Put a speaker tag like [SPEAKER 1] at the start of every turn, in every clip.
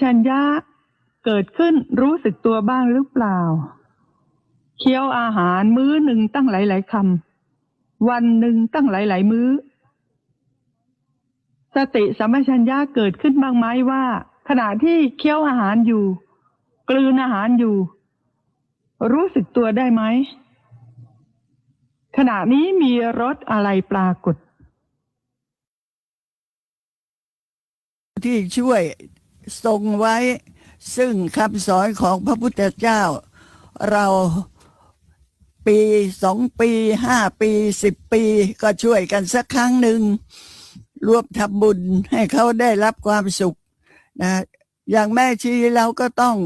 [SPEAKER 1] ชัญญะเกิดขึ้นรู้สึกตัวบ้างหรือเปล่าเคี้ยวอาหารมื้อหนึ่งตั้งหลายๆคำวันหนึ่งตั้งหลายๆมื้อสติสัมปชัญญะเกิดขึ้นบ้างไหมว่าขณะที่เคี้ยวอาหารอยู่กลืนอาหารอยู่รู้สึกตัวได้ไหมขณะนี้มีรสอะไรปรากฏ
[SPEAKER 2] ที่ช่วยทรงไว้ซึ่งคำสอนของพระพุทธเจ้าเราปี2 ปี5 ปี10 ปีก็ช่วยกันสักครั้งหนึ่งรวมทำบุญให้เขาได้รับความสุขนะอย่างแม่ชีเราก็ต้อง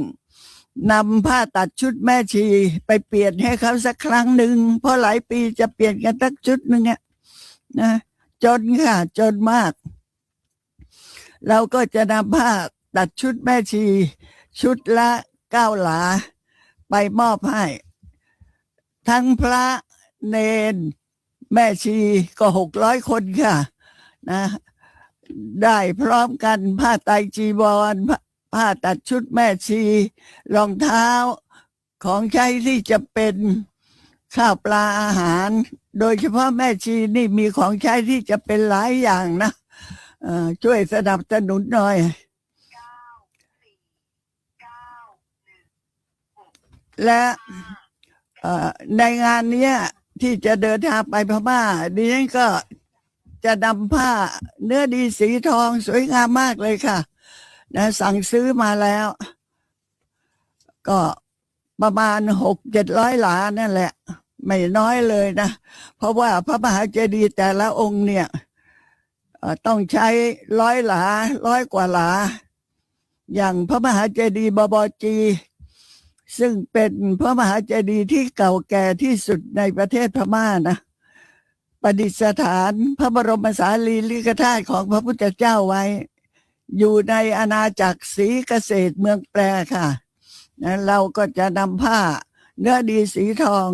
[SPEAKER 2] นำผ้าตัดชุดแม่ชีไปเปลี่ยนให้เขาสักครั้งหนึ่งเพราะหลายปีจะเปลี่ยนกันสักชุดหนึ่งนะจนค่ะจนมากเราก็จะนำผ้าตัดชุดแม่ชีชุดละ9 หลาไปมอบให้ทั้งพระเนนแม่ชีก็600 คนค่ะนะได้พร้อมกันผ้าไตรจีวรผ้าตัดชุดแม่ชีรองเท้าของใช้ที่จะเป็นข้าวปลาอาหารโดยเฉพาะแม่ชีนี่มีของใช้ที่จะเป็นหลายอย่างนะช่วยสนับสนุนหน่อยและในงานนี้ที่จะเดินทางไปพม่าดิฉันก็จะนำผ้าเนื้อดีสีทองสวยงามมากเลยค่ะนะสั่งซื้อมาแล้วก็ประมาณ600-700 หลานั่นแหละไม่น้อยเลยนะเพราะว่าพระมหาเจดีย์แต่ละองค์เนี่ยต้องใช้100 หลา100 กว่าหลาอย่างพระมหาเจดีย์บวรซึ่งเป็นพระมหาเจดีย์ที่เก่าแก่ที่สุดในประเทศพม่านะประดิษฐานพระบรมสารีริกธาตุของพระพุทธเจ้าไว้อยู่ในอาณาจักรศรีเกษตรเมืองแปรค่ะนะเราก็จะนำผ้าเนื้อดีสีทอง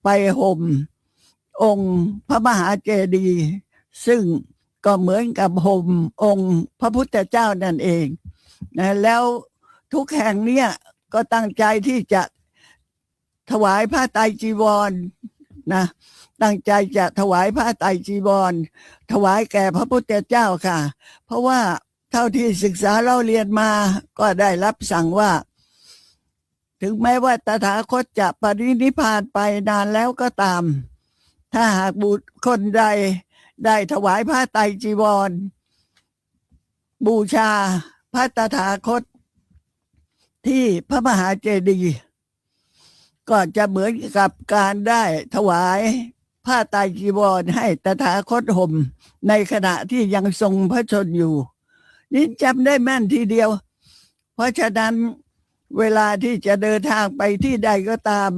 [SPEAKER 2] ไปห่มองค์พระมหาเจดีย์ซึ่งก็เหมือนกับห่มองค์พระพุทธเจ้านั่นเองนะแล้วทุกแห่งเนี่ยก็ตั้งใจที่จะถวายผ้าไตรจีวรนะตั้งใจจะถวายผ้าไตรจีวรถวายแก่พระพุทธเจ้าค่ะเพราะว่าเท่าที่ศึกษาเราเรียนมาก็ได้รับสั่งว่าถึงแม้ว่าตถาคตจะปรินิพพานไปนานแล้วก็ตามถ้าหากบุคคลใดได้ถวายผ้าไตรจีวรบูชาพระตถาคตที่พระมหาเจดีย์ก็จะเหมือนกับการได้ถวายผ้าไตรจีวรให้ตถาคตห่มในขณะที่ยังทรงพระชนอยู่นี่จำได้แม่นทีเดียวเพราะฉะนั้นเวลาที่จะเดินทางไปที่ใดก็ตาม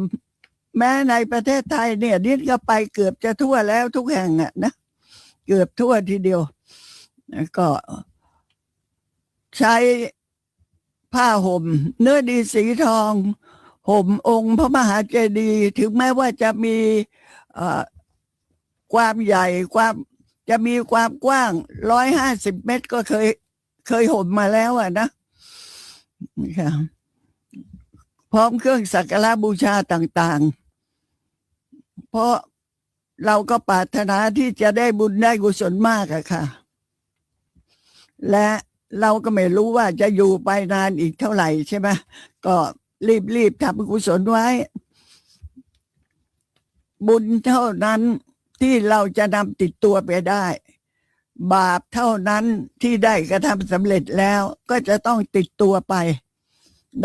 [SPEAKER 2] แม้ในประเทศไทยเนี่ยนิดก็ไปเกือบจะทั่วแล้วทุกแห่งนะเกือบทั่วทีเดียวก็ใช้ผ้าห่มเนื้อดีสีทองห่มองค์พระมหาเจดีย์ถึงแม้ว่าจะมีความใหญ่จะมีความกว้าง150 เมตรก็เคยห่มมาแล้วนะพร้อมเครื่องสักการะบูชาต่างๆเพราะเราก็ปรารถนาที่จะได้บุญได้กุศลมากอะค่ะและเราก็ไม่รู้ว่าจะอยู่ไปนานอีกเท่าไหร่ใช่ไหมก็รีบทำกุศลไว้บุญเท่านั้นที่เราจะนำติดตัวไปได้บาปเท่านั้นที่ได้กระทำสำเร็จแล้วก็จะต้องติดตัวไป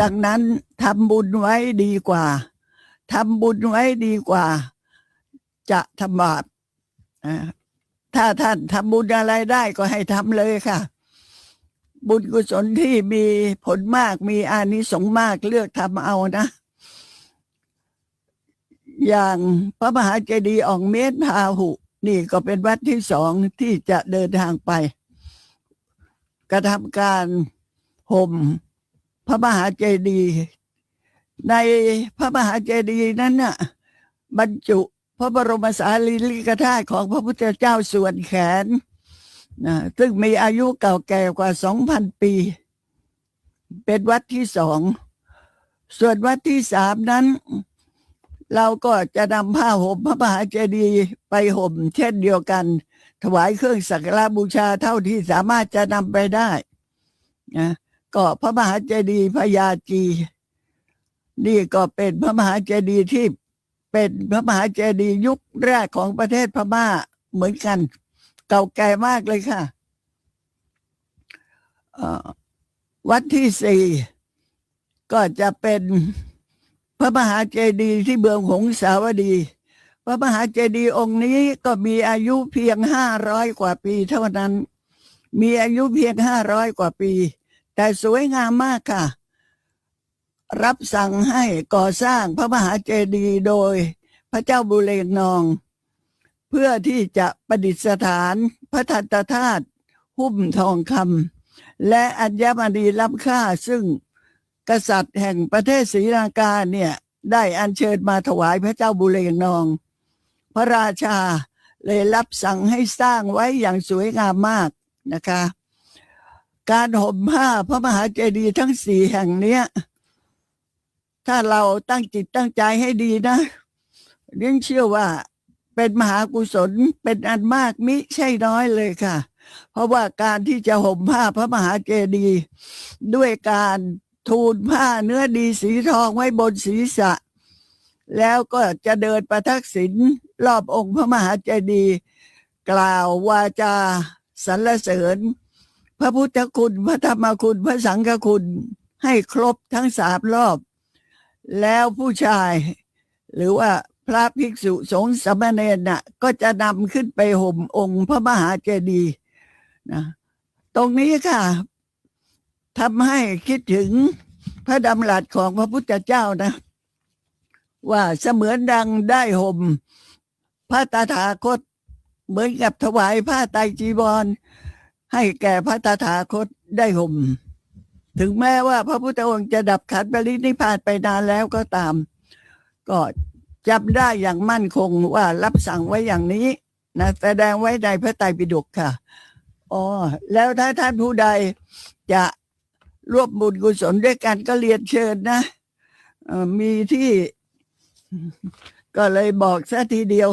[SPEAKER 2] ดังนั้นทำบุญไว้ดีกว่าทำบุญไว้ดีกว่าจะทำบาปถ้าท่านทำบุญอะไรได้ก็ให้ทำเลยค่ะบุญกุศลที่มีผลมากมีอานิสงส์มากเลือกทำเอานะอย่างพระมหาเจดีย์อ่องเมตพาหุนี่ก็เป็นวัดที่2ที่จะเดินทางไปกระทำการห่มพระมหาเจดีย์ในพระมหาเจดีย์นั้นน่ะบรรจุพระบรมสารีริกธาตุของพระพุทธเจ้าส่วนแขนซึ่งมีอายุเก่าแก่กว่า 2,000 ปี เป็นวัดที่สองส่วนวัดที่สามนั้น เราก็จะนำผ้าห่มพระมหาเจดีย์ไปห่มเช่นเดียวกัน ถวายเครื่องสักการะบูชาเท่าที่สามารถจะนำไปได้นะก็พระมหาเจดีย์พญาจีนี่ก็เป็นพระมหาเจดีย์ที่เป็นพระมหาเจดีย์ยุคแรกของประเทศพม่าเหมือนกัน เก่าแก่มากเลยค่ะวัดที่สี่ก็จะเป็นพระมหาเจดีย์ที่เมืองหงสาวดีพระมหาเจดีย์องค์นี้ก็มีอายุเพียง500 กว่าปีเท่านั้นมีอายุเพียง500 กว่าปีแต่สวยงามมากค่ะรับสั่งให้ก่อสร้างพระมหาเจดีย์โดยพระเจ้าบุเรงนองเพื่อที่จะประดิษฐานพระทัตธาตุหุ้มทองคำและอัญมณีล้ำค่าซึ่งกษัตริย์แห่งประเทศศรีลังกาเนี่ยได้อัญเชิญมาถวายพระเจ้าบุเรงนองพระราชาเลยรับสั่งให้สร้างไว้อย่างสวยงามมากนะคะการห่มผ้าพระมหาเจดีย์ทั้งสี่แห่งเนี้ยถ้าเราตั้งจิตตั้งใจให้ดีนะเรียนเชื่อว่าเป็นมหากุศลเป็นอันมากมิใช่น้อยเลยค่ะเพราะว่าการที่จะห่มผ้าพระมหาเจดีย์ด้วยการทูลผ้าเนื้อดีสีทองไว้บนศีรษะแล้วก็จะเดินประทักษิณรอบองค์พระมหาเจดีย์กล่าววาจาสรรเสริญพระพุทธคุณพระธรรมคุณพระสังฆคุณให้ครบทั้ง3 รอบแล้วผู้ชายหรือว่าพระภิกษุสงฆ์สามเณรน่ะก็จะนำขึ้นไปห่มองค์พระมหาเจดีย์นะตรงนี้ค่ะทำให้คิดถึงพระดำรัสของพระพุทธเจ้านะว่าเสมือนดังได้ห่มพระตถาคตเหมือนกับถวายผ้าไตรจีวรให้แก่พระตถาคตได้ห่มถึงแม้ว่าพระพุทธองค์จะดับขันธ์ปรินิพพานไปนานแล้วก็ตามก็จำได้อย่างมั่นคงว่ารับสั่งไว้อย่างนี้นะแสดงไว้ในพระไตรปิฎกค่ะอ๋อแล้วถ้าท่านผู้ใดจะร่วมบุญกุศลด้วยกันก็เรียนเชิญนะมีที่ก็เลยบอกซะทีเดียว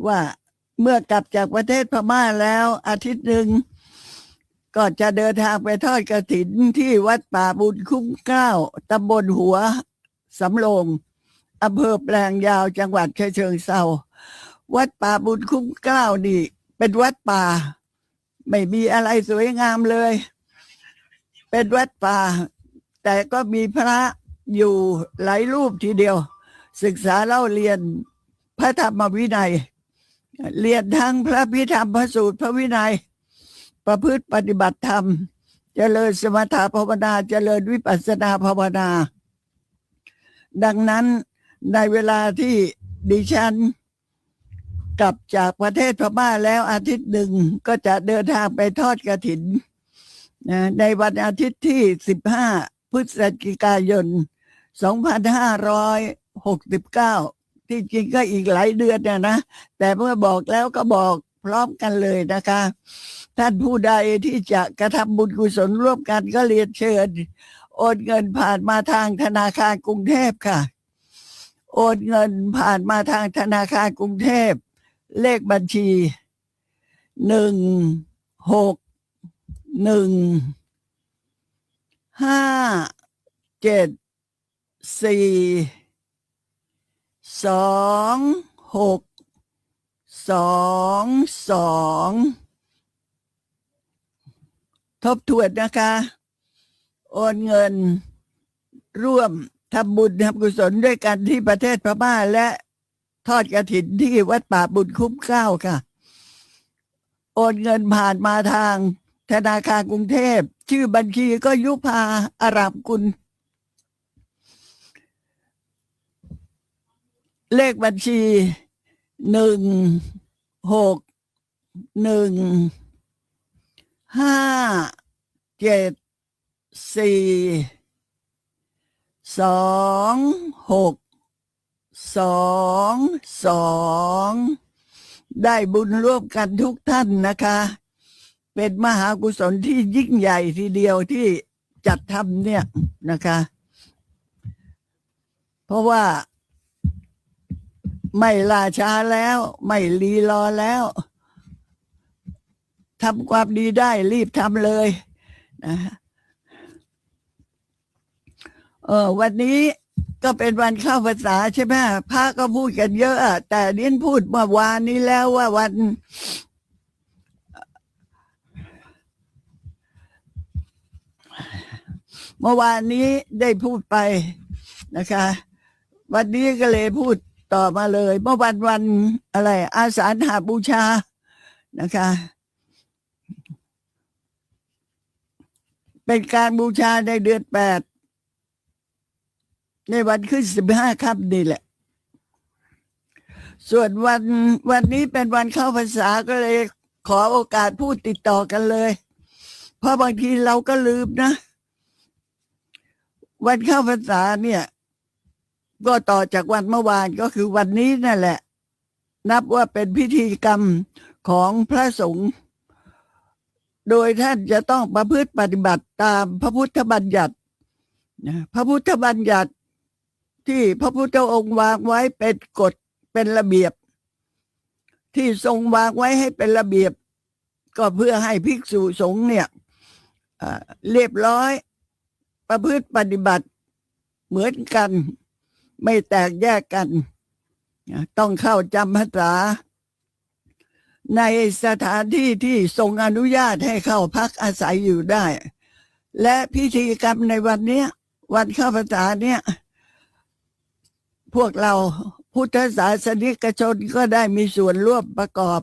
[SPEAKER 2] ว่าเมื่อกลับจากประเทศพม่าแล้วอาทิตย์หนึ่งก็จะเดินทางไปทอดกฐินที่วัดป่าบุญคุ้มเกล้าตำบลหัวสำโรงอำเภอแปลงยาวจังหวัดฉะเชิงเทราวัดป่าบุญคุ้มเกล้านี่เป็นวัดป่าไม่มีอะไรสวยงามเลยเป็นวัดป่าแต่ก็มีพระอยู่หลายรูปทีเดียวศึกษาเล่าเรียนพระธรรมวินัยเรียนทั้งพระพิธรรมพระสูตรพระวินัยประพฤติปฏิบัติธรรมเจริญสมถภาวนาเจริญวิปัสสนาภาวนาดังนั้นในเวลาที่ดิฉันกลับจากประเทศพม่าแล้วอาทิตย์หนึ่งก็จะเดินทางไปทอดกฐินในวันอาทิตย์ที่15 พฤศจิกายน 2569ที่จริงก็อีกหลายเดือนนะแต่เมื่อบอกแล้วก็บอกพร้อมกันเลยนะคะท่านผู้ใดที่จะกระทำบุญกุศลร่วมกันก็เรียนเชิญโอนเงินผ่านมาทางธนาคารกรุงเทพค่ะโอนเงินผ่านมาทางธนาคารกรุงเทพเลขบัญชี16174222ทบทวนนะคะโอนเงินร่วมทำบุญทำกุศลด้วยกันที่ประเทศพม่าและทอดกฐินที่วัดป่าบุญคุ้มเกล้าค่ะโอนเงินผ่านมาทางธนาคารกรุงเทพชื่อบัญชีก็ยุพาอารามกุลเลขบัญชี16174222ได้บุญร่วมกันทุกท่านนะคะเป็นมหากุศลที่ยิ่งใหญ่ทีเดียวที่ จัดทำเนี่ยนะคะ เพราะว่าไม่ล่าช้าแล้วไม่รีรอแล้วทำความดีได้รีบทำเลยนะวันนี้ก็เป็นวันเข้าพรรษาใช่ไหมพระก็พูดกันเยอะแต่เรียนพูดเมื่อวานนี้แล้วว่าวันเมื่อวานนี้ได้พูดไปนะคะ วันนี้ก็เลยพูดต่อมาเลยเมื่อวันอะไรอาสาฬหบูชานะคะ เป็นการบูชาในเดือน8ในวันขึ้น15 ค่ำนี่แหละส่วนวันนี้เป็นวันเข้าพรรษาก็เลยขอโอกาสพูดติดต่อกันเลยเพราะบางทีเราก็ลืมนะวันเข้าพรรษาเนี่ยก็ต่อจากวันเมื่อวานก็คือวันนี้นั่นแหละนับว่าเป็นพิธีกรรมของพระสงฆ์โดยท่านจะต้องประพฤติปฏิบัติตามพระพุทธบัญญัติพระพุทธบัญญัติที่พระพุทธองค์วางไว้เป็นกฎเป็นระเบียบที่ทรงวางไว้ให้เป็นระเบียบก็เพื่อให้ภิกษุสงฆ์เนี่ยเรียบร้อยประพฤติปฏิบัติเหมือนกันไม่แตกแยกกันต้องเข้าจำพรรษาในสถานที่ที่ทรงอนุญาตให้เข้าพักอาศัยอยู่ได้และพิธีกรรมในวันนี้วันเข้าพรรษาเนี่ยพวกเราพุทธศาสนิกชนก็ได้มีส่วนร่วมประกอบ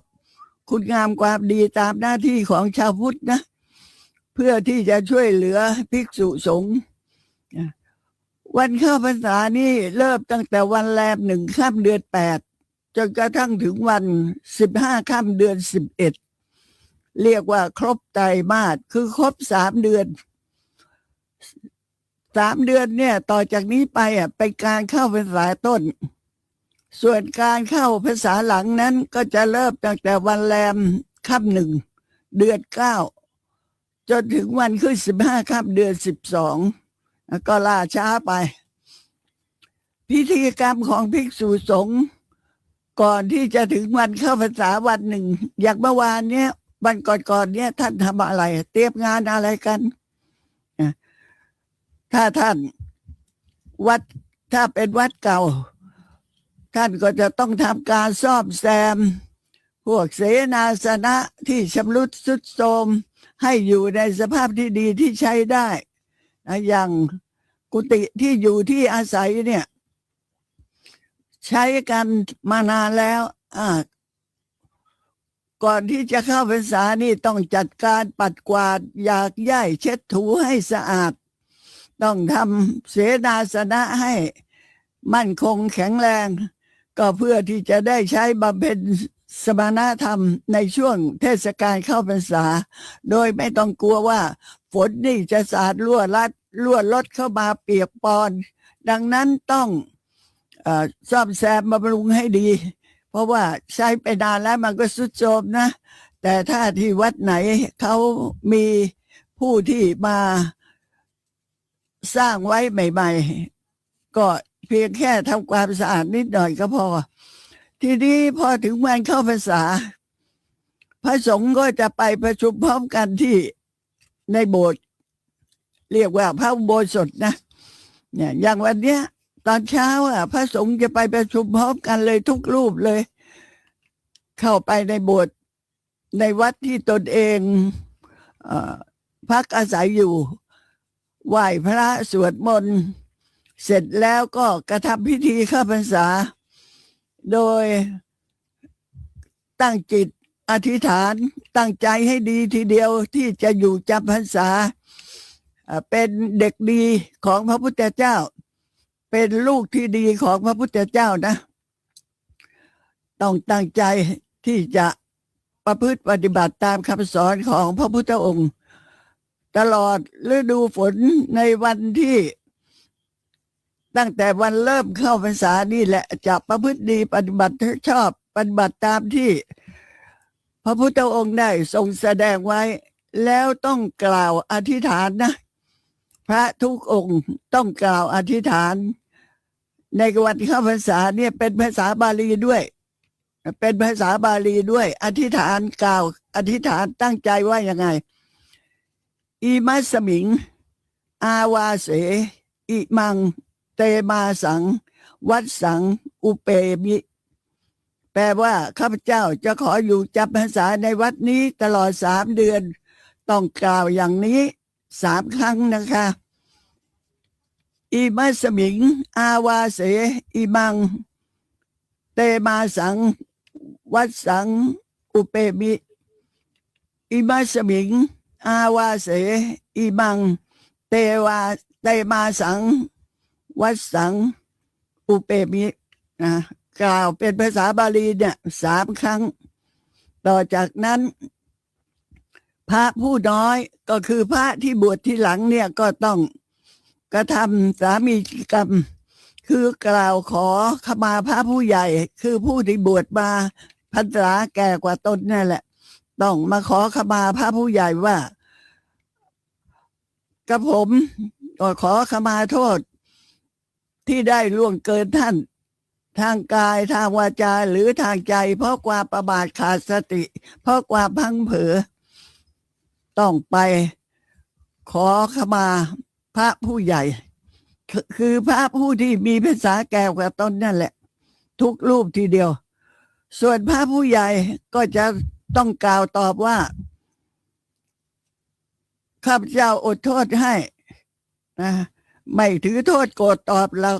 [SPEAKER 2] คุณงามความดีตามหน้าที่ของชาวพุทธนะเพื่อที่จะช่วยเหลือภิกษุสงฆ์วันเข้าพรรษานี่เริ่มตั้งแต่วันแรม1 ค่ำเดือน8จนกระทั่งถึงวัน15 ค่ำเดือน11เรียกว่าครบไตรมาสคือครบ3 เดือนเนี่ยต่อจากนี้ไปเป็นการเข้าพรรษาต้นส่วนการเข้าพรรษาหลังนั้นก็จะเริ่มตั้งแต่วันแรมค่ำ1 เดือน9จนถึงวันขึ้น15 ค่ำเดือน12ก็ล่าช้าไปพิธีกรรมของภิกษุสงฆ์ก่อนที่จะถึงวันเข้าพรรษาวันหนึ่งอย่างเมื่อวานเนี้ยวันก่อนเนี่ยท่านทำอะไรเตรียมงานอะไรกันถ้าท่านวัดถ้าเป็นวัดเก่าท่านก็จะต้องทำการซ่อมแซมพวกเสนาสนะที่ชำรุดทรุดโทรมให้อยู่ในสภาพที่ดีที่ใช้ได้อย่างกุฏิที่อยู่ที่อาศัยเนี่ยใช้กันมานานแล้วก่อนที่จะเข้าพรรษานี่ต้องจัดการปัดกวาดหยากหย้ายเช็ดถูให้สะอาดต้องทำเสนาสนะให้มั่นคงแข็งแรงก็เพื่อที่จะได้ใช้บำเพ็ญสมณธรรมในช่วงเทศกาลเข้าพรรษาโดยไม่ต้องกลัวว่าฝนนี่จะสาดรั่วลดเข้ามาเปียกปอนดังนั้นต้องซ่อมแซมบำรุงให้ดีเพราะว่าใช้ไปนานแล้วมันก็ทรุดโทรมนะแต่ถ้าที่วัดไหนเขามีผู้ที่มาสร้างไว้ใหม่ๆก็เพียงแค่ทำความสะอาดนิดหน่อยก็พอทีนี้พอถึงวันเข้าพรรษาพระสงฆ์ก็จะไปประชุมพร้อมกันที่ในโบสถ์เรียกว่าพระอุโบสถนะเนี่ยอย่างวันเนี้ยตอนเช้าพระสงฆ์จะไปประชุมพร้อมกันเลยทุกรูปเลยเข้าไปในโบสถ์ในวัดที่ตนเองพักอาศัยอยู่ไหว้พระสวดมนต์เสร็จแล้วก็กระทำพิธีเข้าพรรษาโดยตั้งจิตอธิษฐานตั้งใจให้ดีทีเดียวที่จะอยู่จำพรรษาเป็นเด็กดีของพระพุทธเจ้าเป็นลูกที่ดีของพระพุทธเจ้านะต้องตั้งใจที่จะประพฤติปฏิบัติตามคำสอนของพระพุทธองค์ตลอดฤดูฝนในวันที่ตั้งแต่วันเริ่มเข้าพรรษานี่แหละจะประพฤติดีปฏิบัติชอบปฏิบัติตามที่พระพุทธองค์ได้ทรงแสดงไว้แล้วต้องกล่าวอธิษฐานนะ พระทุกองค์ต้องกล่าวอธิษฐานในวันเข้าพรรษาเนี่ยเป็นภาษาบาลีด้วย เป็นภาษาบาลีด้วย อธิษฐานกล่าวอธิษฐานตั้งใจว่ายังไงอิมัสมิงอาวาเสอิมังเตมาสังวัดสังอุเปมิแปลว่าข้าพเจ้าจะขออยู่จำพรรษาในวัดนี้ตลอด3 เดือนต้องกล่าวอย่างนี้3 ครั้งนะคะอิมัสมิงอาวาเสอิมังเตมาสังวัดสังอุเปมิอิมัสมิงอาวาเสอิมังเตมาสังวัดสังอุเปมินะกล่าวเป็นภาษาบาลีเนี่ย3 ครั้งต่อจากนั้นพระผู้น้อยก็คือพระที่บวชที่หลังเนี่ยก็ต้องกระทำสามีจิกรรมคือกล่าวขอขมาพระผู้ใหญ่คือผู้ที่บวชมาพรรษาแก่กว่าตนนั่นแหละต้องมาขอขมาพระผู้ใหญ่ว่ากระผมก็ขอขมาโทษที่ได้ล่วงเกินท่านทางกายทางวาจาหรือทางใจเพราะความประมาทขาดสติเพราะความพลั้งเผลอต้องไปขอขมาพระผู้ใหญ่คือพระผู้ที่มีภาษาแก่กว่าตนนั่นแหละทุกรูปทีเดียวส่วนพระผู้ใหญ่ก็จะต้องกล่าวตอบว่าข้าพเจ้าอดโทษให้นะไม่ถือโทษโกรธตอบแล้ว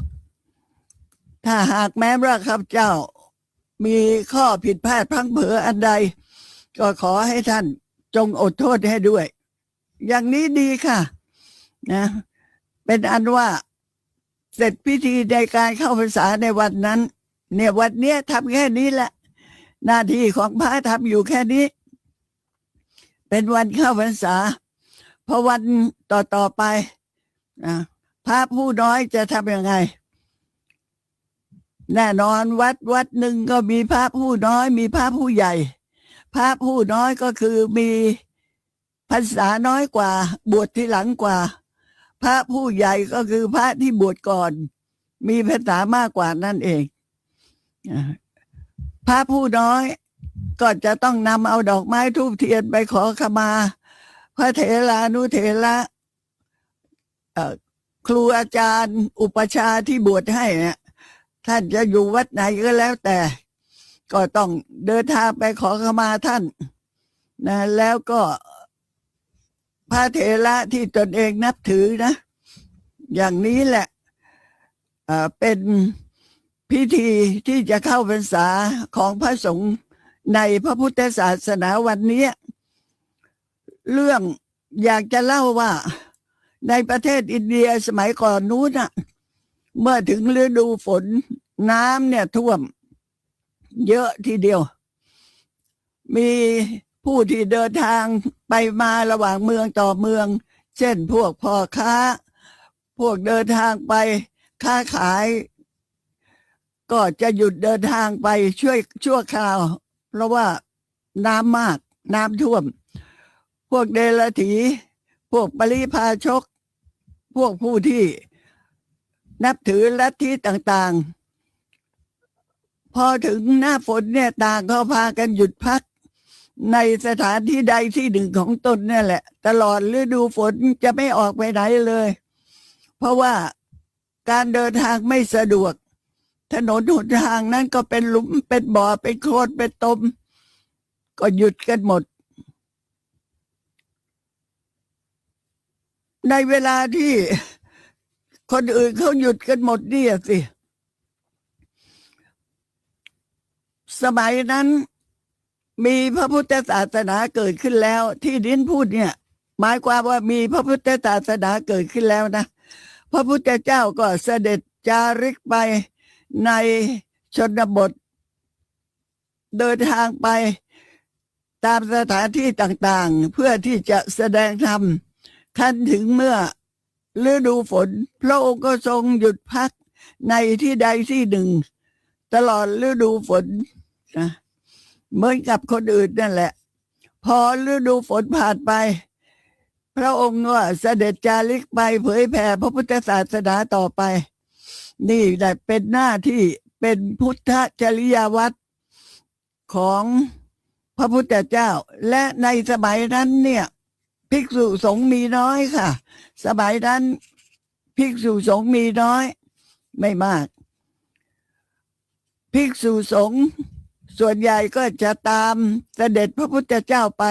[SPEAKER 2] ถ้าหากแม้ว่าข้าพเจ้ามีข้อผิดพลาดพลั้งเผลออันใดก็ขอให้ท่านจงอดโทษให้ด้วยอย่างนี้ดีค่ะนะเป็นอันว่าเสร็จพิธีในการเข้าพรรษาในวันนั้นเนี่ยวันเนี้ยทำแค่นี้แหละหน้าที่ของพระทำอยู่แค่นี้เป็นวันเข้าพรรษาพอวันต่อไปนะพระผู้น้อยจะทำยังไงแน่นอนวัดหนึ่งก็มีพระผู้น้อยมีพระผู้ใหญ่พระผู้น้อยก็คือมีพรรษาน้อยกว่าบวชที่หลังกว่าพระผู้ใหญ่ก็คือพระที่บวชก่อนมีพรรษามากกว่านั่นเองพระผู้น้อยก็จะต้องนำเอาดอกไม้ธูปเทียนไปขอขมาพระเถรานุเถระครูอาจารย์อุปชาที่บวชให้เนี่ยท่านจะอยู่วัดไหนก็แล้วแต่ก็ต้องเดินทางไปขอขมาท่านนะแล้วก็พระเถระที่ตนเองนับถือนะอย่างนี้แหละเป็นพิธีที่จะเข้าพรรษาของพระสงฆ์ในพระพุทธศาสนาวันนี้เรื่องอยากจะเล่าว่าในประเทศอินเดียสมัยก่อนนู้นน่ะเมื่อถึงฤดูฝนน้ำเนี่ยท่วมเยอะทีเดียวมีผู้ที่เดินทางไปมาระหว่างเมืองต่อเมืองเช่นพวกพ่อค้าพวกเดินทางไปค้าขายก็จะหยุดเดินทางไปชั่วคราวเพราะว่าน้ำมากน้ำท่วมพวกเดรัจฉีพวกปริพาชกพวกผู้ที่นับถือลัทธิต่างๆพอถึงหน้าฝนเนี่ยต่างก็พากันหยุดพักในสถานที่ใดที่หนึ่งของตนนี่แหละตลอดฤดูฝนจะไม่ออกไปไหนเลยเพราะว่าการเดินทางไม่สะดวกถนนหนทางนั้นก็เป็นหลุมเป็นบ่อเป็นโคลนเป็นตมก็หยุดกันหมดในเวลาที่คนอื่นเขาหยุดกันหมดเนี่ยสิสมัยนั้นมีพระพุทธศาสนาเกิดขึ้นแล้วที่ดินพูดเนี่ยหมายความว่ามีพระพุทธศาสนาเกิดขึ้นแล้วนะพระพุทธเจ้าก็เสด็จจาริกไปในชนบทเดินทางไปตามสถานที่ต่างๆเพื่อที่จะแสดงธรรมขั้นถึงเมื่อฤดูฝนพระองค์ก็ทรงหยุดพักในที่ใดที่หนึ่งตลอดฤดูฝนนะเหมือนกับคนอื่นนั่นแหละพอฤดูฝนผ่านไป พระองค์ก็เสด็จจาริกไปเผยแผ่พระพุทธศาสนาต่อไปนี่แหละเป็นหน้าที่เป็นพุทธจริยวัตรของพระพุทธเจ้าและในสมัยนั้นเนี่ยภิกษุสงฆ์มีน้อยค่ะสมัยนั้นภิกษุสงฆ์มีน้อยไม่มากภิกษุสงฆ์ส่วนใหญ่ก็จะตามเสด็จพระพุทธเจ้าไป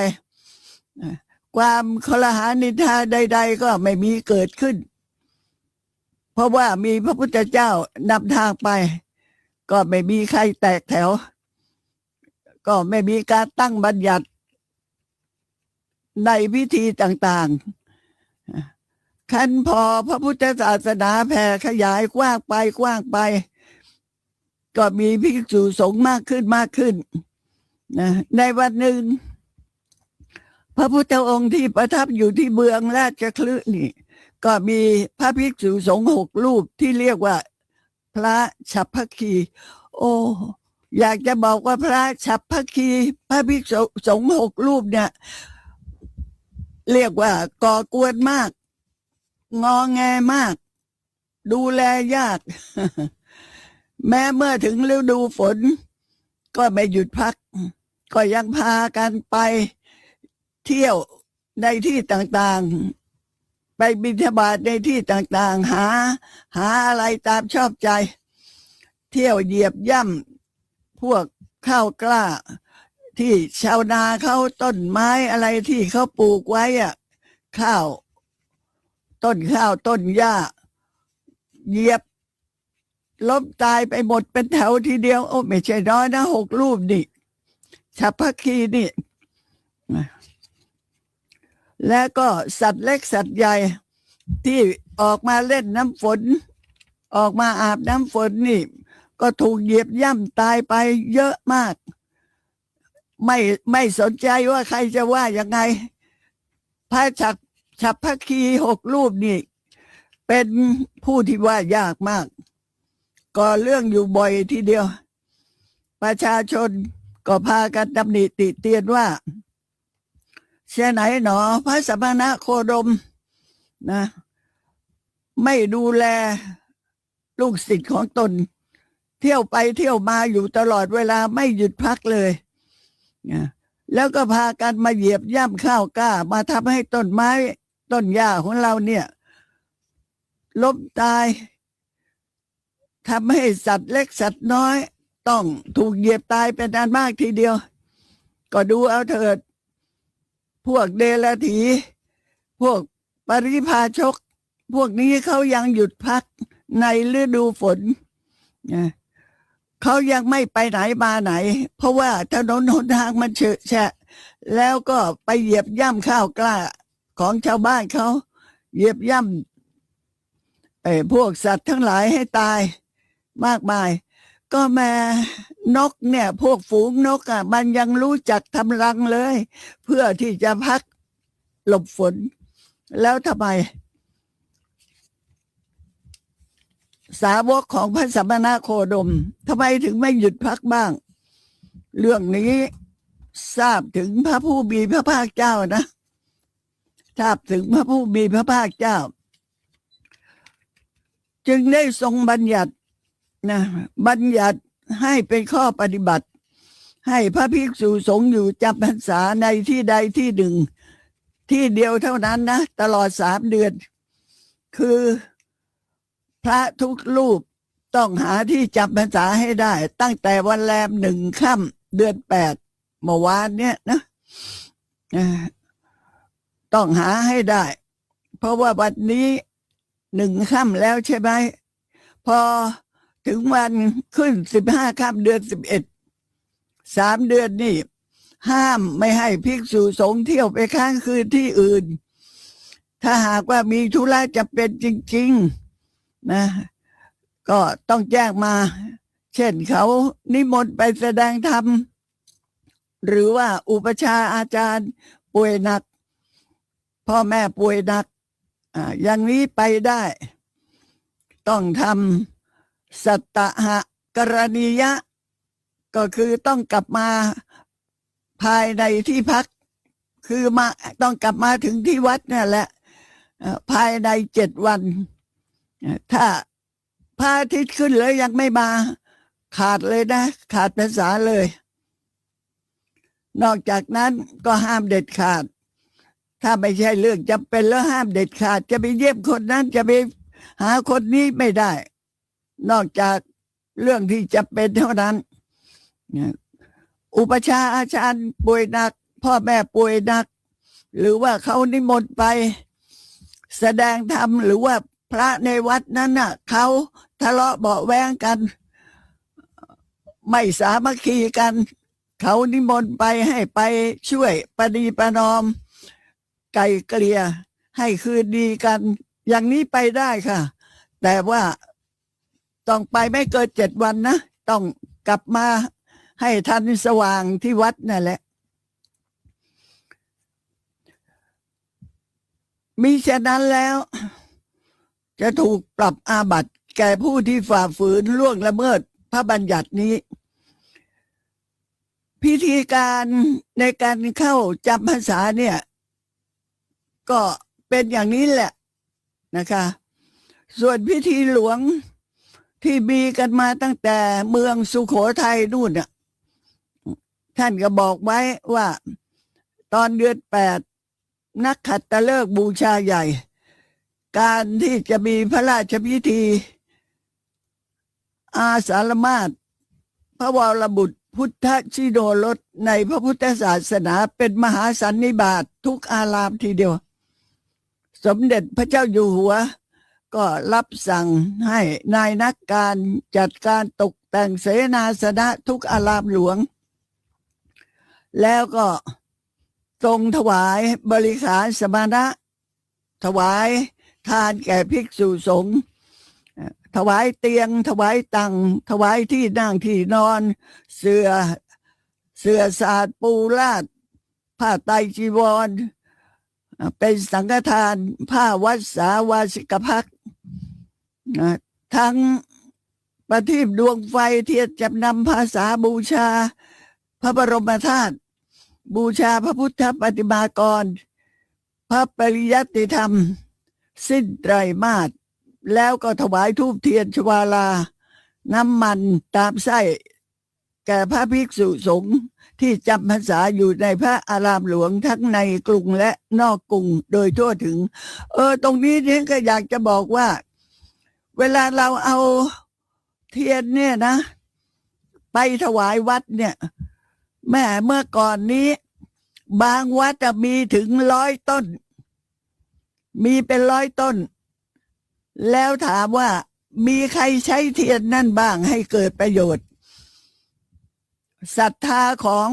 [SPEAKER 2] ความคลหานินทาใดๆก็ไม่มีเกิดขึ้นเพราะว่ามีพระพุทธเจ้านำทางไปก็ไม่มีใครแตกแถวก็ไม่มีการตั้งบัญญัติในพิธีต่างๆขั้นพอพระพุทธศาสนาแผ่ขยายกว้างไปก็มีภิกษุสงฆ์มากขึ้นนะในวันหนึ่งพระพุทธองค์ที่ประทับอยู่ที่เมืองราชคฤห์นี่ก็มีพระภิกษุสงฆ์6 รูปที่เรียกว่าพระฉัพพคีโอ้อยากจะบอกว่าพระฉัพพคีพระภิกษุสงฆ์6 รูปเนี่ยเรียกว่าก่อกวนมากงอแงมากดูแลยาก แม้เมื่อถึงฤดูฝนก็ไม่หยุดพักก็ยังพากันไปเที่ยวในที่ต่างๆไปบิณฑบาตในที่ต่างๆหาอะไรตามชอบใจเที่ยวเหยียบย่ำพวกข้าวกล้าที่ชาวนาเขาต้นไม้อะไรที่เขาปลูกไว้อะข้าวต้นหญ้าเหยียบล้มตายไปหมดเป็นแถวทีเดียวโอ้ไม่ใช่น้อยนะ6 รูปนี่ฉัพพคีนี่และก็สัตว์เล็กสัตว์ใหญ่ที่ออกมาเล่นน้ำฝนออกมาอาบน้ำฝนนี่ก็ถูกเหยียบย่ำตายไปเยอะมากไม่สนใจว่าใครจะว่ายังไงพระฉัพพคี6 รูปนี่เป็นผู้ที่ว่ายากมากก่อเรื่องอยู่บ่อยทีเดียวประชาชนก็พากันตำหนิติเตียนว่าเช่นไหนหนอพระสมณโคดมนะไม่ดูแลลูกศิษย์ของตนเที่ยวไปเที่ยวมาอยู่ตลอดเวลาไม่หยุดพักเลยแล้วก็พากันมาเหยียบย่ำข้าวกล้ามาทำให้ต้นไม้ต้นหญ้าของเราเนี่ยล้มตายทำให้สัตว์เล็กสัตว์น้อยต้องถูกเหยียบตายเป็นอันมากทีเดียวก็ดูเอาเถิดพวกเดรัจฉีพวกปริพาชกพวกนี้เขายังหยุดพักในฤดูฝนเขายังไม่ไปไหนมาไหนเพราะว่าถนนหนทางมันเฉอะแฉะแล้วก็ไปเหยียบย่ำข้าวกล้าของชาวบ้านเขาเหยียบย่ำพวกสัตว์ทั้งหลายให้ตายมากมายก็แม่นกเนี่ยพวกฝูงนกอ่ะมันยังรู้จักทำรังเลยเพื่อที่จะพักหลบฝนแล้วทำไมสาวกของพระสมณโคดมทำไมถึงไม่หยุดพักบ้างเรื่องนี้ทราบถึงพระผู้มีพระภาคเจ้านะทราบถึงพระผู้มีพระภาคเจ้าจึงได้ทรงบัญญัติบัญญัติให้เป็นข้อปฏิบัติให้พระภิกษุสงฆ์อยู่จำพรรษาในที่ใดที่หนึ่งที่เดียวเท่านั้นนะตลอด3 เดือนคือพระทุกรูปต้องหาที่จำพรรษาให้ได้ตั้งแต่วันแรม1 ค่ำเดือน 8เมื่อวานเนี่ยนะต้องหาให้ได้เพราะว่าวันนี้1 ค่ำแล้วใช่ไหมพอถึงวันขึ้น15 ค่ำเดือน 11 3 เดือนนี่ห้ามไม่ให้ภิกษุสงฆ์เที่ยวไปค้างคืนที่อื่นถ้าหากว่ามีธุระจำเป็นจริงๆนะก็ต้องแจ้งมาเช่นเขานิมนต์ไปแสดงธรรมหรือว่าอุปชฌาย์อาจารย์ป่วยหนักพ่อแม่ป่วยหนักอย่างนี้ไปได้ต้องทำสัตตหกรณียะก็คือต้องกลับมาภายในที่พัก คือมาต้องกลับมาถึงที่วัดนั่นแหละภายใน7 วันถ้าพระอาทิตย์ขึ้นแล้วยังไม่มาขาดเลยนะขาดพรรษาเลย นอกจากนั้นก็ห้ามเด็ดขาดถ้าไม่ใช่เรื่องจำเป็นแล้วห้ามเด็ดขาดจะไปเยี่ยมคนนั้นจะไปหาคนนี้ไม่ได้นอกจากเรื่องที่จำเป็นเท่านั้นอุปชาอาจารย์ป่วยหนักพ่อแม่ป่วยหนักหรือว่าเขานิมนต์ไปแสดงธรรมหรือว่าพระในวัดนั้นน่ะเขาทะเลาะเบาะแว้งกันไม่สามัคคีกันเขานิมนต์ไปให้ไปช่วยประนีประนอมไกล่เกลี่ยให้คืนดีกันอย่างนี้ไปได้ค่ะแต่ว่าต้องไปไม่เกิน7 วันนะต้องกลับมาให้ทันสว่างที่วัดนั่นแหละมิฉะนั้นแล้วจะถูกปรับอาบัติแก่ผู้ที่ฝ่าฝืนล่วงละเมิดพระบัญญัตินี้พิธีการในการเข้าจำพรรษาเนี่ยก็เป็นอย่างนี้แหละนะคะส่วนพิธีหลวงที่มีกันมาตั้งแต่เมืองสุโขทัยนู่นน่ะท่านก็บอกไว้ว่าตอนเดือน8นักขัตฤกษ์บูชาใหญ่การที่จะมีพระราชพิธีอาสาฬมาสพระวรบุตรพุทธชิโนรสในพระพุทธศาสนาเป็นมหาสันนิบาตทุกอารามทีเดียวสมเด็จพระเจ้าอยู่หัวก็รับสั่งให้นายนักการจัดการตกแต่งเสนาสนะทุกอารามหลวงแล้วก็ทรงถวายบริขารสมณะถวายทานแก่ภิกษุสงฆ์ถวายเตียงถวายตังถวายที่นั่งที่นอนเสื่อสาดปูลาดผ้าไตรจีวรเป็นสังฆทานผ้าวัดสาวาสิกภักดิ์ทั้งประทีปดวงไฟเทียนจำนำภาษาบูชาพระบรมธาตุบูชาพระพุทธปฏิมากรพระปริยัติธรรมสิ้นไตรมาสแล้วก็ถวายธูปเทียนชวาลาน้ำมันตามไส้แก่พระภิกษุสงฆ์ที่จำพรรษาอยู่ในพระอารามหลวงทั้งในกรุงและนอกกรุงโดยทั่วถึงตรงนี้เนี่ยก็อยากจะบอกว่าเวลาเราเอาเทียนเนี่ยนะไปถวายวัดเนี่ยแม่เมื่อก่อนนี้บางวัดจะมีถึง100 ต้นมีเป็น100 ต้นแล้วถามว่ามีใครใช้เทียนนั่นบ้างให้เกิดประโยชน์ศรัทธาของ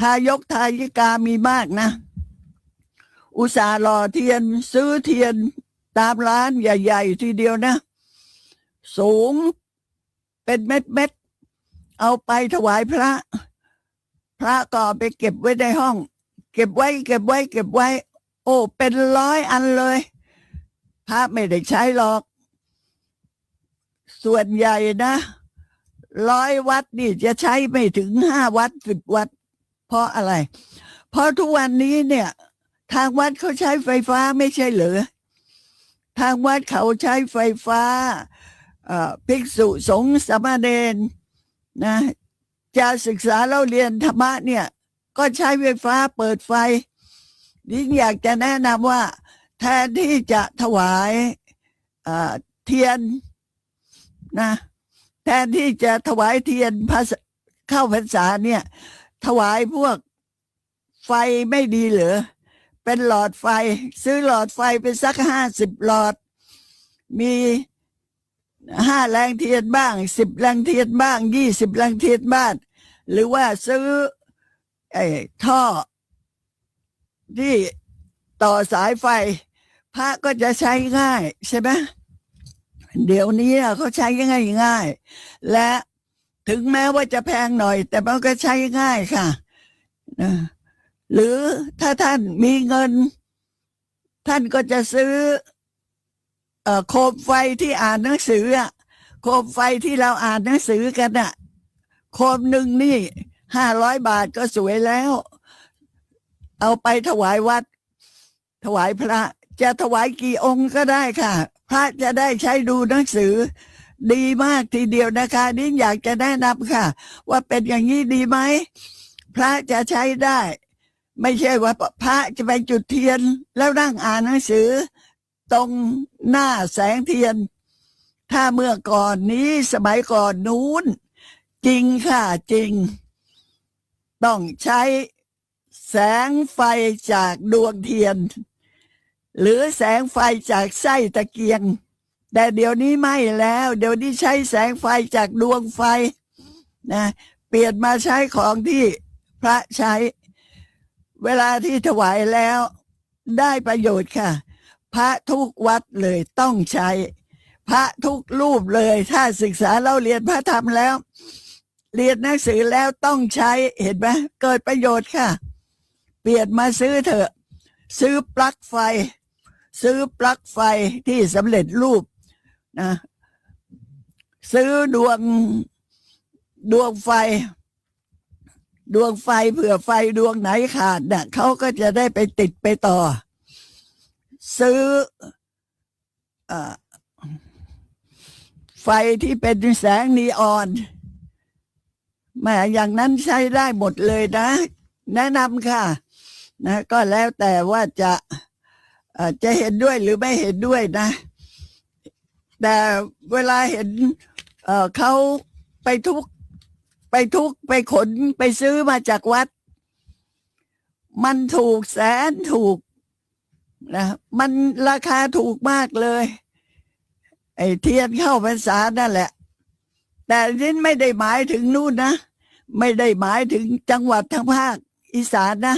[SPEAKER 2] ทายกทายิกามีมากนะอุตส่าห์หล่อเทียนซื้อเทียนตามร้านใหญ่ๆทีเดียวนะสูงเป็นเม็ดๆเอาไปถวายพระก็ไปเก็บไว้ในห้องเก็บไว้โอ้เป็น100 อันเลยพระไม่ได้ใช้หรอกส่วนใหญ่นะ100 วัดนี่จะใช้ไม่ถึง5 วัด10 วัดเพราะอะไรเพราะทุกวันนี้เนี่ยทางวัดเขาใช้ไฟฟ้าไม่ใช่เหรอทางวัดเขาใช้ไฟฟ้าภิกษุสงฆ์สามเณรนะจะศึกษาเล่าเรียนธรรมะเนี่ยก็ใช้ไฟฟ้าเปิดไฟยิ่งอยากจะแนะนำว่าแทนที่จะถวายเทียนนะแทนที่จะถวายเทียนเข้าพรรษาเนี่ยถวายพวกไฟไม่ดีเหรอเป็นหลอดไฟซื้อหลอดไฟเป็นสัก50 หลอดมี5 แรงเทียนบ้าง10 แรงเทียนบ้าง20 แรงเทียนบ้างหรือว่าซื้อท่อที่ต่อสายไฟพระก็จะใช้ง่ายใช่ไหมเดี๋ยวนี้เขาใช้ง่ายและถึงแม้ว่าจะแพงหน่อยแต่มันก็ใช้ง่ายค่ะหรือถ้าท่านมีเงินท่านก็จะซื้อโคมไฟที่อ่านหนังสือโคมไฟที่เราอ่านหนังสือกันโคมหนึ่งนี่500 บาทก็สวยแล้ว เอาไปถวายวัด ถวายพระจะถวายกี่องค์ก็ได้ค่ะ พระจะได้ใช้ดูหนังสือดีมากทีเดียวนะคะนี่อยากจะแนะนำค่ะ ว่าเป็นอย่างนี้ดีไหมพระจะใช้ได้ ไม่ใช่ว่าพระจะไปจุดเทียนแล้วนั่งอ่านหนังสือตรงหน้าแสงเทียน ถ้าเมื่อก่อนนี้สมัยก่อนนู้นจริงค่ะจริงต้องใช้แสงไฟจากดวงเทียนหรือแสงไฟจากไส้ตะเกียงแต่เดี๋ยวนี้ไม่แล้วเดี๋ยวนี้ใช้แสงไฟจากดวงไฟนะเปลี่ยนมาใช้ของที่พระใช้เวลาที่ถวายแล้วได้ประโยชน์ค่ะพระทุกวัดเลยต้องใช้พระทุกรูปเลยถ้าศึกษาเราเรียนพระธรรมแล้วเรียนหนังสือแล้วต้องใช้เห็นไหมเกิดประโยชน์ค่ะเปลี่ยนมาซื้อเถอะซื้อปลั๊กไฟซื้อปลั๊กไฟที่สำเร็จรูปนะซื้อดวงไฟเผื่อไฟดวงไหนขาดเนี่ยเขาก็จะได้ไปติดไปต่อซื้อไฟที่เป็นแสงนีออนแม้อย่างนั้นใช้ได้หมดเลยนะแนะนำค่ะนะก็แล้วแต่ว่าจะเห็นด้วยหรือไม่เห็นด้วยนะแต่เวลาเห็นเขาไปขนไปซื้อมาจากวัดมันถูกแสนถูกนะมันราคาถูกมากเลยไอ้เทียนเข้าพรรษานั่นแหละแต่นี่ไม่ได้หมายถึงนู่นนะไม่ได้หมายถึงจังหวัดทางภาคอีสานนะ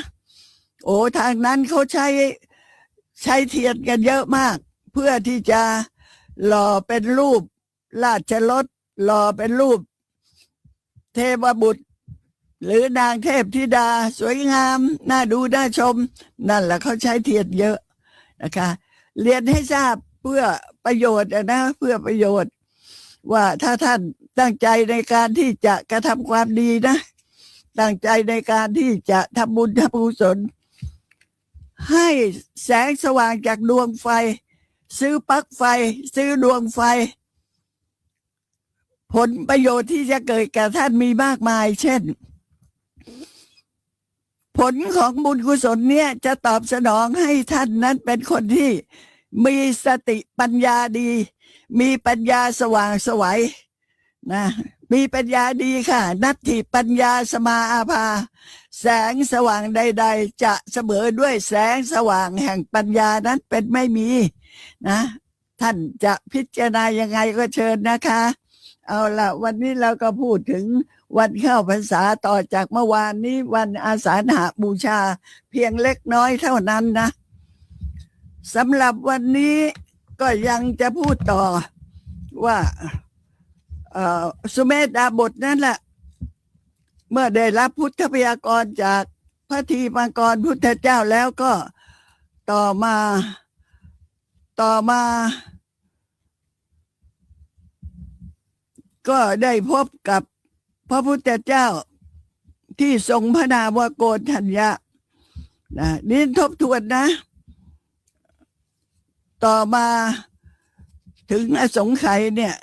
[SPEAKER 2] โอ้ทางนั้นเขาใช้เทียนกันเยอะมากเพื่อที่จะหล่อเป็นรูปราชรถหล่อเป็นรูปเทพบุตรหรือนางเทพธิดาสวยงามน่าดูน่าชมนั่นแหละเขาใช้เทียนเยอะนะคะเรียนให้ทราบเพื่อประโยชน์นะเพื่อประโยชน์ว่าถ้าท่านตั้งใจในการที่จะกระทำความดีนะตั้งใจในการที่จะทำบุญทำกุศลให้แสงสว่างจากดวงไฟซื้อปลั๊กไฟซื้อดวงไฟผลประโยชน์ที่จะเกิดแก่ท่านมีมากมายเช่นผลของบุญกุศลเนี่ยจะตอบสนองให้ท่านนั้นเป็นคนที่มีสติปัญญาดีมีปัญญาสว่างไสวนะมีปัญญาดีค่ะนัตถิปัญญาสมาอาภาแสงสว่างใดๆจะเสมอด้วยแสงสว่างแห่งปัญญานั้นเป็นไม่มีนะท่านจะพิจารณายังไงก็เชิญนะคะเอาละวันนี้เราก็พูดถึงวันเข้าพรรษาต่อจากเมื่อวานนี้วันอาสาฬหบูชาเพียงเล็กน้อยเท่านั้นนะสำหรับวันนี้ก็ยังจะพูดต่อว่าสุเมธดาบทนั่นแหละเมื่อได้รับพุทธพยากรจากพระทีมังกรพุทธเจ้าแล้วก็ต่อมาก็ได้พบกับพระพุทธเจ้าที่ทรงพระนามว่าโกณฑัญญะนะนี่ทบทวนนะต่อมาถึงอสงไขยเนี่ย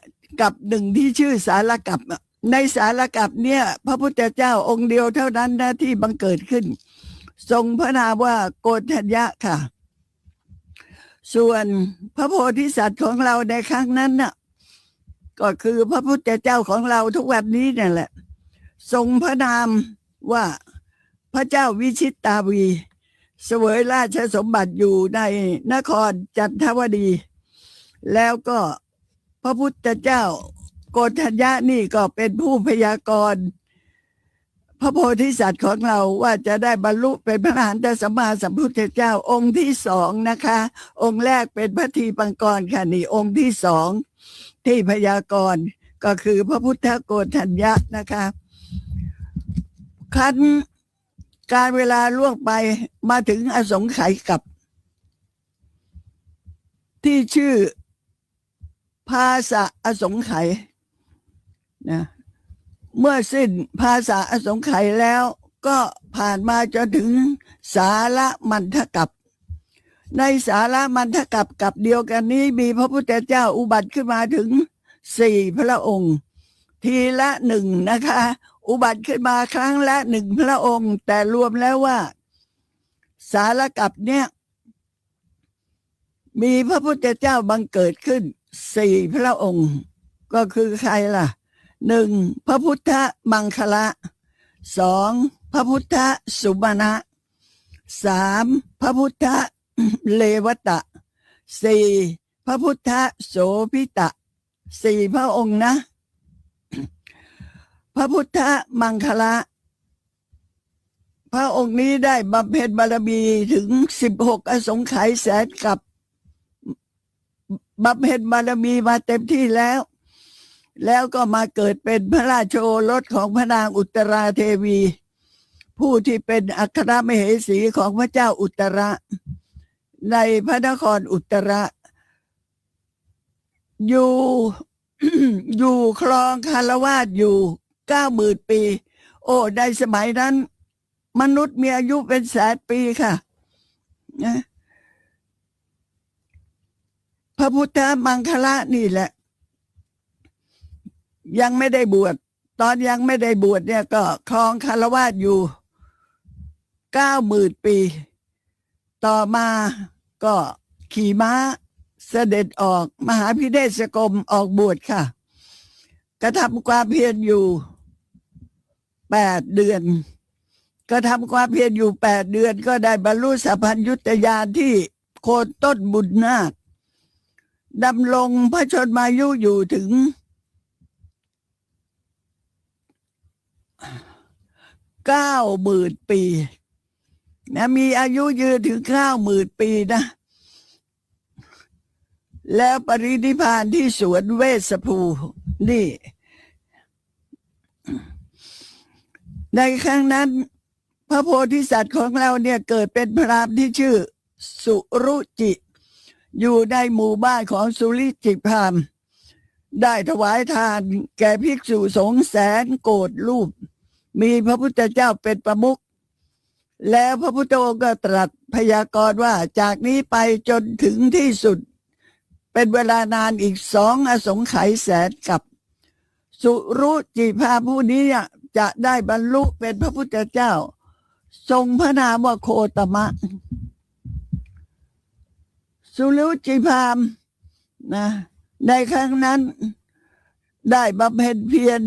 [SPEAKER 2] กับหนึ่งที่ชื่อสารกัปในสารกัปเนี่ยพระพุทธเจ้าองค์เดียวเท่านั้นนะที่บังเกิดขึ้นทรงพระนามว่าโกณฑัญญะค่ะส่วนพระโพธิสัตว์ของเราในครั้งนั้นน่ะก็คือพระพุทธเจ้าของเราทุกวันนี้นั่นแหละทรงพระนามว่าพระเจ้าวิชิตาวีเสวยราชสมบัติอยู่ในนครจันทวดีแล้วก็พระพุทธเจ้าโกณฑัญญะนี่ก็เป็นผู้พยากรณ์พระโพธิสัตว์ของเราว่าจะได้บรรลุเป็นพระอรหันตสัมมาสัมพุทธเจ้าองค์ที่สองนะคะองค์แรกเป็นพระทีปังกรค่ะนี่องค์ที่สองที่พยากรณ์ก็คือพระพุทธโกณฑัญญะนะคะคันการเวลาล่วงไปมาถึงอสงไขยกับที่ชื่อภาษาอสงไขยนะเมื่อสิ้นภาษาอสงไขยแล้วก็ ผ่านมาจนถึงสาระมันทกัปในสาระมันทกัปกับเดียวกันนี้มีพระพุทธเจ้าอุบัติขึ้นมาถึง4 พระองค์ ทีละ1นะคะ อุบัติขึ้นมาครั้งละ1 พระองค์ แต่รวมแล้วว่าสารกัปเนี่ยมีพระพุทธเจ้าบังเกิดขึ้น4 พระองค์ ก็คือใครล่ะ1พระพุทธมังคละ2พระพุทธสุมาณะ3พระพุทธเลวตะ4พระพุทธโสพิตะ4 พระองค์นะ พระพุทธมังคละพระองค์นี้ได้บำเพ็ญบารมีถึง16 อสงไขยแสนกับบำเพ็ญบารมีมาเต็มที่แล้วก็มาเกิดเป็นพระราชโอรสของพระนางอุตราเทวี ผู้ที่เป็นอัครมเหสีของพระเจ้าอุตระในพระนครอุตระอยู่ อยู่ครองคารวาสอยู่90,000 ปี โอ้ในสมัยนั้นมนุษย์มีอายุเป็นแสนปีค่ะนะพระพุทธมังคละนี่แหละยังไม่ได้บวชตอนยังไม่ได้บวชเนี่ยก็ครองคารวาสอยู่90,000 ปี ต่อมาก็ขี่ม้าเสด็จออกมหาพิเนศกรมออกบวชค่ะกระทำความเพียรอยู่8 เดือนกระทำความเพียรอยู่8 เดือนก็ได้บรรลุสัพพัญญุตญาณที่โคนต้นบุญนาคดำรงพระชนมายุอยู่ถึง90,000 ปีนะมีอายุยืนถึง90,000 ปีนะแล้วปรินิพพานที่สวนเวสภูนี่ในครั้งนั้นพระโพธิสัตว์ของเราเนี่ยเกิดเป็นพราหมณ์ที่ชื่อสุรุจิอยู่ในหมู่บ้านของสุริจิพราหมณ์ได้ถวายทานแก่ภิกษุสงฆ์แสนโกฏรูปมีพระพุทธเจ้าเป็นประมุขแล้วพระพุทธองค์ก็ตรัสพยากรณ์ว่าจากนี้ไปจนถึงที่สุดเป็นเวลานานอีก2 อสงไขยแสนกับสุรุจิพราหมณ์ผู้นี้จะได้บรรลุเป็นพระพุทธเจ้าทรงพระนามว่าโคตมะสุรุจิพราหมณ์นะในครั้งนั้นได้บำเพ็ญเพียร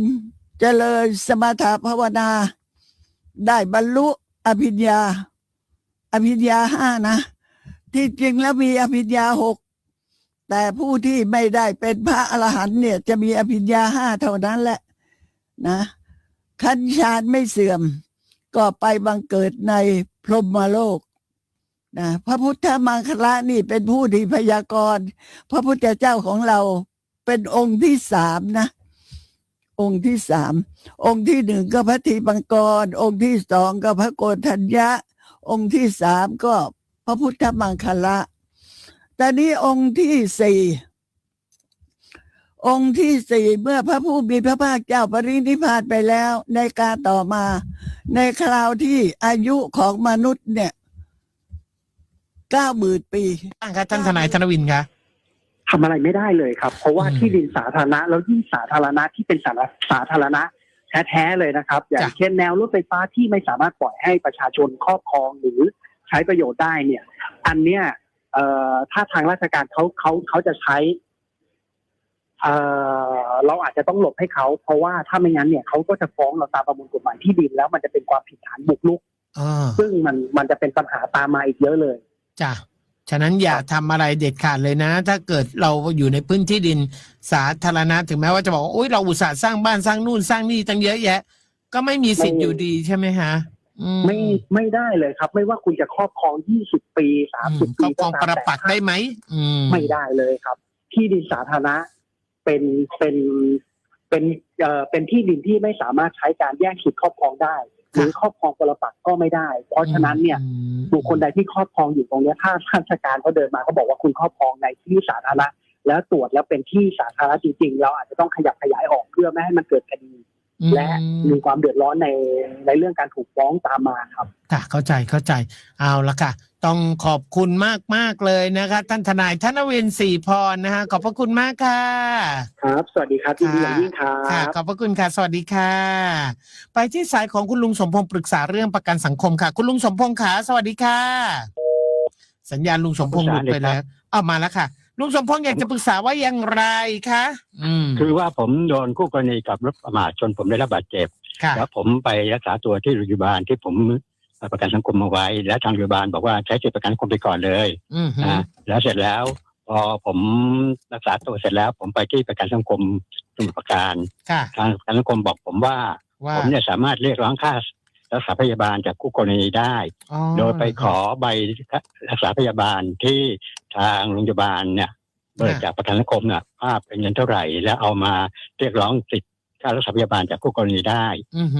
[SPEAKER 2] เจริญสมถภาวนาได้บรรลุอภิญญา5นะที่จริงแล้วมีอภิญญา6แต่ผู้ที่ไม่ได้เป็นพระอรหันต์เนี่ยจะมีอภิญญา5เท่านั้นแหละนะขั้นฌานไม่เสื่อมก็ไปบังเกิดในพรหมโลกนะพระพุทธมังคละนี่เป็นผู้ที่พยากรณ์พระพุทธเจ้าของเราเป็นองค์ที่3นะองค์ที่3องค์ที่1ก็พระทีปังกรองค์ที่2ก็พระโกณทัญญะองค์ที่3ก็พระพุทธมังคละแต่นี้องค์ที่4เมื่อพระผู้มีพระภาคเจ้าปรินิพพานไปแล้วในการต่อมาในคราวที่อายุของมนุษย์เนี่ย90,000 ปี
[SPEAKER 3] ครับท่านทนายธนวินคะ
[SPEAKER 4] ทำอะไรไม่ได้เลยครับเพราะว่าที่ดินสาธารณะแล้วยิ่งสาธารณะที่เป็นสาธารณะแท้ๆเลยนะครับอย่างเช่นแนวรถไฟฟ้าที่ไม่สามารถปล่อยให้ประชาชนครอบครองหรือใช้ประโยชน์ได้เนี่ยอันเนี้ยถ้าทางราชการเขาจะใช้เราอาจจะต้องหลบให้เขาเพราะว่าถ้าไม่งั้นเนี่ยเขาก็จะฟ้องเราตามประมวลกฎหมายที่ดินแล้วมันจะเป็นความผิดฐานบุกรุกซึ่งมันจะเป็นปัญหาตามมาอีกเยอะเลย
[SPEAKER 3] จ้ะฉะนั้นอย่าทำอะไรเด็ดขาดเลยนะถ้าเกิดเราอยู่ในพื้นที่ดินสาธารณะถึงแม้ว่าจะบอกว่าโอ๊ยเราอุตส่าห์สร้างบ้านสร้างนู่นสร้างนี่ตั้งเยอะแยะก็ไม่มีสิทธิ์อยู่ดีใช่ไหมฮะ
[SPEAKER 4] ไม่ได้เลยครับไม่ว่าคุณจะครอบครอง20 ปี30 ปี
[SPEAKER 3] ครอบครองปรปักษ์ได้ไหม
[SPEAKER 4] ไม่ได้เลยครับที่ดินสาธารณะเป็นที่ดินที่ไม่สามารถใช้การแย่งสิทธิครอบครองได้หรือครอบครองปรปักษ์ก็ไม่ได้เพราะฉะนั้นเนี่ยบุคคลใดที่ครอบครองอยู่ตรงนี้ถ้าราชการเขาเดินมาเขาบอกว่าคุณครอบครองในที่สาธารณะแล้วตรวจแล้วเป็นที่สาธารณะจริงๆเราอาจจะต้องขยับขยายออกเพื่อไม่ให้มันเกิดคดี และมีความเดือดร้อนในเรื่องการถูกฟ้องตามมาครับ
[SPEAKER 3] ค่ะเข้าใจเอาละค่ะต้องขอบคุณมากเลยนะคะท่านทนายธนเวช ศรีพรนะคะขอบพระคุณมากค่ะ
[SPEAKER 4] ครับ สวัสดีครับที่ดีอย่างยิ่งครั
[SPEAKER 3] ค่ะ
[SPEAKER 4] บ
[SPEAKER 3] ขอบพระคุณค่ะสวัสดีค่ะ ไปที่สายของคุณลุงสมพงษ์ปรึกษาเรื่องประกันสังคมค่ะ คุณลุงสมพงษ์ค่ะสวัสดีค่ะ สัญญาณลุงสมพงษ์หลุดไปแล้วมาแล้วค่ะลุงสมพงษ์อยากจะปรึกษาว่าอย่างไรคะ
[SPEAKER 5] คือว่าผมโดนคู่กรณีกับรถประมาทจนผมได้รับบาดเจ็บ
[SPEAKER 3] ค่ะ
[SPEAKER 5] แล้วผมไปรักษาตัวที่โรงพยาบาลที่ผมประกันสังคมมาไว้ และทางโรงพยาบาลบอกว่าใช้สิทธิประกันสังคมไปก่อนเลยแล้วเสร็จแล้วพอผมรักษาตัวเสร็จแล้ว ผมไปที่ประกันสังคมสมุทรปราการทางประกันสังคมบอกผมว่าผมเนี่ยสามารถเรียกร้องค่ารักษาพยาบาลจากคู่กรณีได้โดยไปขอใบรักษาพยาบาลที่ทางโรงพยาบาลเนี่ยเบิกจากประกันสังคมเนี่ยภาพเป็นเงินเท่าไหร่แล้วเอามาเรียกร้องสิทธิค่ารักษาพยาบาลจากคู่กรณีได้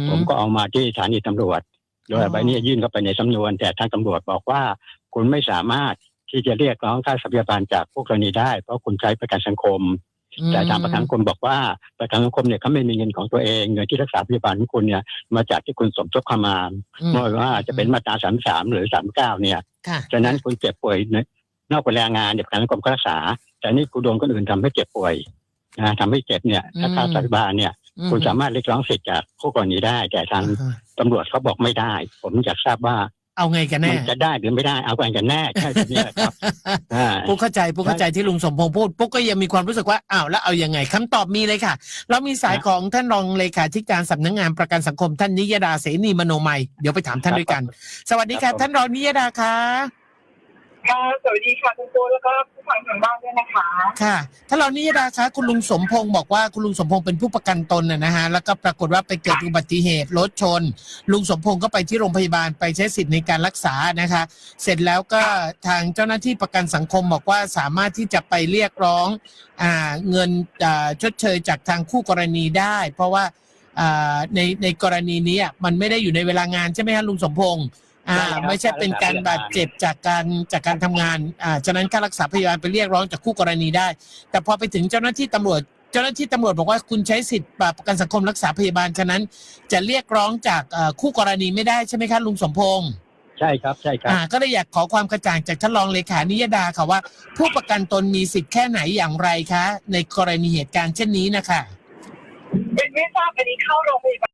[SPEAKER 5] ผมก็เอามาที่สถานีตำรวจโดยใบนี้ยื่นเข้าไปในสำนวนแต่ทางตำรวจบอกว่าคุณไม่สามารถที่จะเรียกร้องค่ารักษาพยาบาลจากคู่กรณีได้เพราะคุณใช้ประกันสังคมแต่ทางประกันสังคมบอกว่าประกันสังคมเนี่ยเขาไม่มีเงินของตัวเองเงินที่รักษาพยาบาลของคุณเนี่ยมาจากที่คุณสมทบเข้ามาไม่ว่าจะเป็นมาตรา33หรือ39เนี่ยฉะนั้นคุณเจ็บป่วยนอกเวลางานเนี่ยประกันสังคมก็รักษาแต่นี่คุณโดนคนอื่นทำให้เจ็บป่วยทำให้เจ็บเนี่ยถ้าค่ารักษาพยาบาลเนี่ยคุณสามารถเรียกร้องสิทธิ์จากคู่กรณีได้แต่ทางตำรวจเขาบอกไม่ได้ผมอยากทราบว่า
[SPEAKER 3] เอาไงกันแน่
[SPEAKER 5] มันจะได้หรือไม่ได้เอากันแน่ใช่ไหมครับ
[SPEAKER 3] ปุ๊กเข้าใจที่ลุงสมพงษ์พูดปุ๊กก็ยังมีความรู้สึกว่าอ้าวแล้วเอายังไงคำตอบมีเลยค่ะเรามีสายของท่านรองเลขาธิการสำนักงานประกันสังคมท่านนิยดาเสนีมโนมัยเดี๋ยวไปถามท่านด้วยกันสวัสดีค่ะท่านรองนิยดาค่ะ
[SPEAKER 6] ค่ะสวัสดีค่ะคุณปูแล้วก็ผู้ฟังทางบ้านด้วยนะคะ
[SPEAKER 3] ค่ะท่านรองนิยดาคะคุณลุงสมพงษ์บอกว่าคุณลุงสมพงษ์เป็นผู้ประกันตนนะฮะแล้วก็ปรากฏว่าไปเกิดอุบัติเหตุรถชนลุงสมพงษ์ก็ไปที่โรงพยาบาลไปใช้สิทธิ์ในการรักษานะคะเสร็จแล้วก็ทางเจ้าหน้าที่ประกันสังคมบอกว่าสามารถที่จะไปเรียกร้องเงินชดเชยจากทางคู่กรณีได้เพราะว่าในกรณีนี้มันไม่ได้อยู่ในเวลางานใช่ไหมฮะลุงสมพงษ์ไม่ใช่เป็นการบาดเจ็บจากการทำงานฉะนั้นค่ารักษาพยาบาลไปเรียกร้องจากคู่กรณีได้แต่พอไปถึงเจ้าหน้าที่ตำรวจบอกว่าคุณใช้สิทธิ์ประกันสังคมรักษาพยาบาลฉะนั้นจะเรียกร้องจากคู่กรณีไม่ได้ใช่ไหมคะลุงสมพงษ์
[SPEAKER 5] ใช่ครับ
[SPEAKER 3] ก็เลยอยากขอความกระจ่างจากท่านรองเลขานิยดาค่ะว่าผู้ประกันตนมีสิทธิ์แค่ไหนอย่างไรคะในกรณีเหตุการณ์เช่นนี้นะคะ
[SPEAKER 6] ไม่ทราบอันนี้เข้าโรงพยาบาล